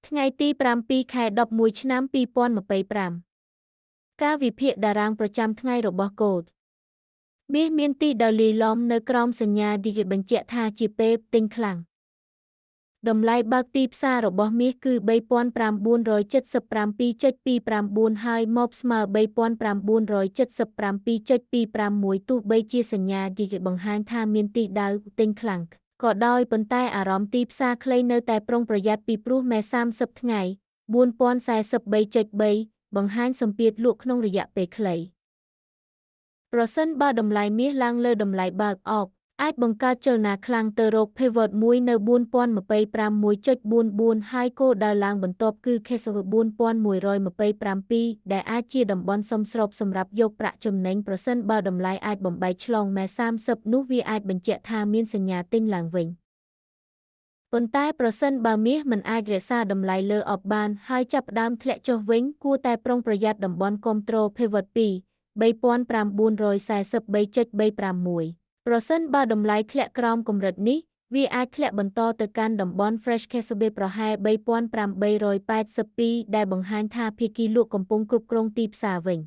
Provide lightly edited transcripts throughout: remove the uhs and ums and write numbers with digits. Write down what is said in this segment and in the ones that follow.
ថ្ងៃទី7 ខែ 11 ឆ្នាំ 2025 ការវិភាគតារាងប្រចាំថ្ងៃរបស់កូដមាសមានទីដៅលាយឡំនៅក្រោមសញ្ញាឌីគេបញ្ជាក់ថាជាពេលទិញខ្លាំងតម្លៃបើកទីផ្សាររបស់មាសគឺ $3,977.29 ហើយមកស្មើ $3,977.251 ទោះបីជាសញ្ញាឌីគេបង្ហាញថាមានទីដៅទិញខ្លាំងក៏ដោយប៉ុន្តែអារម្មណ៍ទីផ្សារខ្លីនៅតែប្រុងប្រយ័ត្នពីព្រោះមេ30ថ្ងៃ $4,043 បង្ហាញសម្ពាធលក់ក្នុងរយៈពេលខ្លីប្រសិនបើតម្លៃមាសឡើងលើតម្លៃបើកអបអាចបង្កើតចលនាខ្លាំងទៅរក pivot មួយនៅ $4,025.44 ហើយគោលដៅឡើងបន្ទាប់គឺ Kessel 4,127 ដែលអាចជាតំបន់សមស្របសម្រាប់យកប្រាក់ចំណេញប្រសិនបើតម្លៃអាចបំបែកឆ្លងមេ30នោះវាអាចបញ្ជាក់ថាមានសញ្ញាទិញឡើងវិញប៉ុន្តែប្រសិនបើមាសមិនអាចរក្សាតម្លៃលើអបបានហើយចាប់ផ្ដើមធ្លាក់ចុះវិញគួរតែប្រុងប្រយ័ត្នតំបន់គាំទ្រ pivot 2 $3,943.351 ប្រសិនបើតម្លៃធ្លាក់ក្រោមកម្រិតនេះវាអាចធ្លាក់បន្តទៅកាន់តំបន់ Fresh Castle ប្រហែល $3,882 ដែលបង្ហាញថាភាគីលក់កំពុងគ្រប់គ្រងទីផ្សារវិញ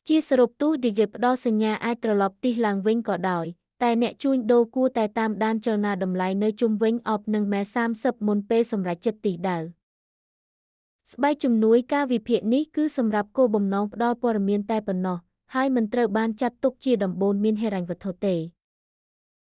ជាសរុបទោះឌីគេផ្ដល់សញ្ញាអាចត្រឡប់ទិសឡើងវិញក៏ដោយតែអ្នកជួញដូរគួរតែតាមដានចលនាតម្លៃនៅជុំវិញអបនិងមេ30មុនពេលសម្រេចចិត្តទិសដៅស្បែកជំនួយការវិភាគនេះគឺសម្រាប់គោលបំណងផ្ដល់ព័ត៌មានតែប៉ុណ្ណោះហើយមិនត្រូវបានចាត់ទុកជាដំបូន្មានហិរញ្ញវត្ថុទេ